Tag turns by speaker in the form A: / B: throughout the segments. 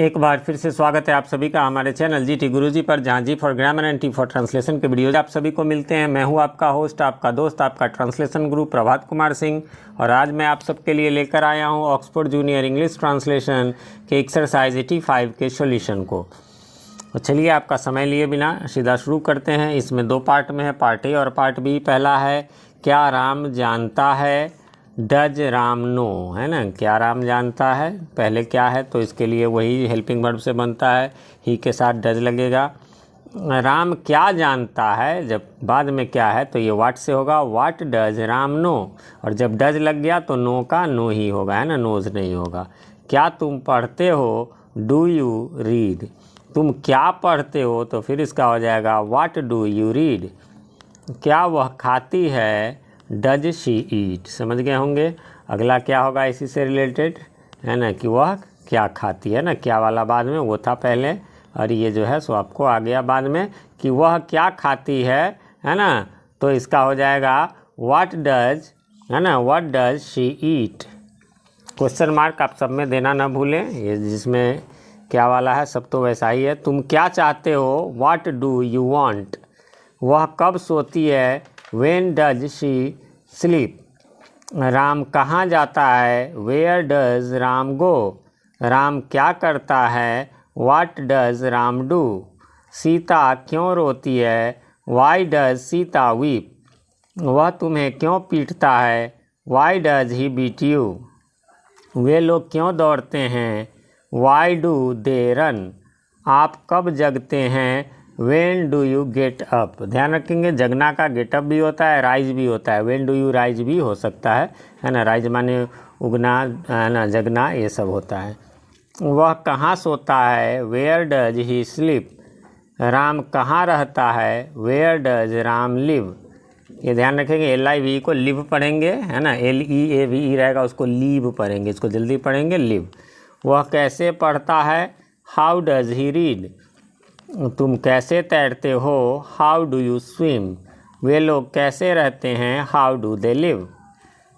A: एक बार फिर से स्वागत है आप सभी का हमारे चैनल जीटी गुरुजी पर, जहां G for grammar and T for translation के वीडियोज आप सभी को मिलते हैं। मैं हूं आपका होस्ट, आपका दोस्त, आपका ट्रांसलेशन गुरु प्रभात कुमार सिंह, और आज मैं आप सबके लिए लेकर आया हूं ऑक्सफोर्ड जूनियर इंग्लिश ट्रांसलेशन के एक्सरसाइज 85 के सॉल्यूशन को। तो चलिए आपका समय लिए बिना सीधा शुरू करते हैं। इसमें दो पार्ट में है, पार्ट ए और पार्ट बी। पहला है क्या राम जानता है, डज राम नो, है ना। क्या राम जानता है, पहले क्या है तो इसके लिए वही हेल्पिंग वर्ब से बनता है, ही के साथ डज लगेगा। राम क्या जानता है, जब बाद में क्या है तो ये वाट से होगा, वाट डज राम नो, और जब डज लग गया तो नो का नो ही होगा, है ना, नोज नहीं होगा। क्या तुम पढ़ते हो, डू यू रीड, तुम क्या पढ़ते हो तो फिर इसका हो जाएगा वाट डू यू रीड। क्या वह खाती है, डज शी ईट, समझ गए होंगे। अगला क्या होगा इसी से रिलेटेड, है ना, कि वह क्या खाती है ना, क्या वाला बाद में, वो था पहले, और ये जो है सो आपको आ गया बाद में कि वह क्या खाती है ना। तो इसका हो जाएगा व्हाट डज, है ना, what does she eat. Question mark आप सब में देना ना भूलें, ये जिसमें क्या वाला है सब तो वैसा ही है। तुम क्या चाहते हो, व्हाट डू यू वांट। वह कब सोती है, when does she sleep. Ram कहाँ जाता है, वेयर डज राम गो। राम क्या करता है, what does Ram do. Sita क्यों रोती है, वाई डज सीता वीप। वह तुम्हें क्यों पीटता है, why does he beat you. वे लोग क्यों दौड़ते हैं, वाई डू दे रन। आप कब जगते हैं, when do you get up. ध्यान रखेंगे जगना का गेटअप भी होता है, राइज भी होता है, व्हेन डू यू राइज भी हो सकता है ना। राइज माने उगना, है ना, जगना, ये सब होता है। वह कहाँ सोता है, where does he sleep. Ram कहाँ रहता है, वेयर डज राम लिव। ये ध्यान रखेंगे LIV को लिव पढ़ेंगे, है ना, LEAVE रहेगा, उसको लीव पढ़ेंगे, इसको जल्दी पढ़ेंगे लिव। वह कैसे पढ़ता है, हाउ डज ही रीड। तुम कैसे तैरते हो, हाउ डू यू स्विम। वे लोग कैसे रहते हैं, हाउ डू दे लिव।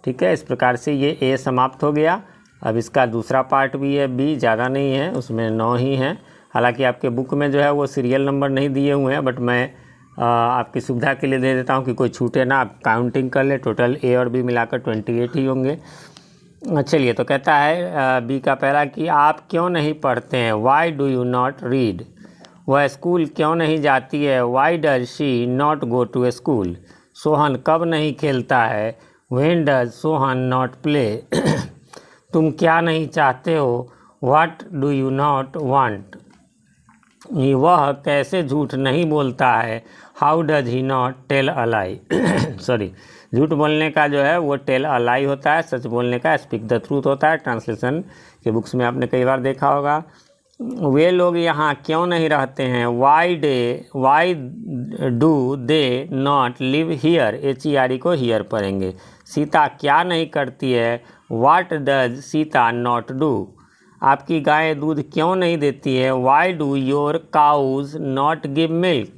A: ठीक है, इस प्रकार से ये A समाप्त हो गया। अब इसका दूसरा पार्ट भी है, B ज़्यादा नहीं है, उसमें 9 ही है। हालांकि आपके बुक में जो है वो सीरियल नंबर नहीं दिए हुए हैं, बट मैं आपकी सुविधा के लिए दे देता हूँ कि कोई छूटे ना, आप काउंटिंग कर ले। टोटल A और B मिलाकर 28 ही होंगे। चलिए, तो कहता है B का पहला कि आप क्यों नहीं पढ़ते हैं, why do you not read. वह स्कूल क्यों नहीं जाती है, why does she not go to school. Sohan कब नहीं खेलता है, when does Sohan not play. तुम क्या नहीं चाहते हो, what do you not want. वह कैसे झूठ नहीं बोलता है, how does he not tell a lie. Sorry, झूठ बोलने का जो है वो टेल अ लाई होता है, सच बोलने का स्पीक द ट्रूथ होता है। ट्रांसलेशन के बुक्स में आपने कई बार देखा होगा। वे लोग यहाँ क्यों नहीं रहते हैं, why do they not live here. HERE को हियर पढ़ेंगे। सीता क्या नहीं करती है, what does Sita not do. आपकी गाय दूध क्यों नहीं देती है, why do your cows not give milk.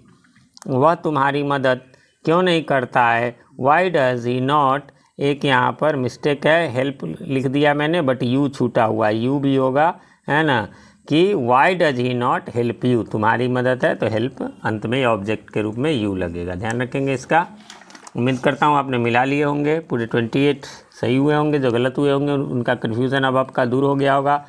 A: वह तुम्हारी मदद क्यों नहीं करता है, वाई डज ही नॉट। एक यहाँ पर मिस्टेक है, हेल्प लिख दिया मैंने बट यू छूटा हुआ, यू भी होगा, है ना, कि Y does he not help you. तुम्हारी मदद है तो हेल्प अंत में ऑब्जेक्ट के रूप में यू लगेगा, ध्यान रखेंगे इसका। उम्मीद करता हूँ आपने मिला लिए होंगे, पूरे 28 सही हुए होंगे, जो गलत हुए होंगे उनका कन्फ्यूज़न अब आपका दूर हो गया होगा।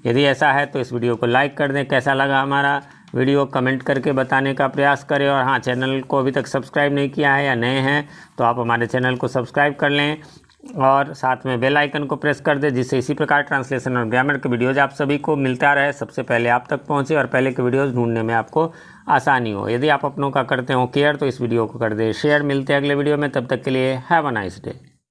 A: यदि ऐसा है तो इस वीडियो को लाइक कर दें। कैसा लगा हमारा वीडियो कमेंट करके बताने का प्रयास करें, और हाँ, चैनल को अभी तक सब्सक्राइब नहीं किया है या नए हैं तो आप हमारे चैनल को सब्सक्राइब कर लें, और साथ में बेल आइकन को प्रेस कर दें, जिससे इसी प्रकार ट्रांसलेशन और ग्रामर के वीडियोज़ आप सभी को मिलता रहे, सबसे पहले आप तक पहुंचे और पहले के वीडियोज़ ढूंढने में आपको आसानी हो। यदि आप अपनों का करते हो केयर तो इस वीडियो को कर दें शेयर। मिलते हैं अगले वीडियो में, तब तक के लिए हैव अ नाइस डे।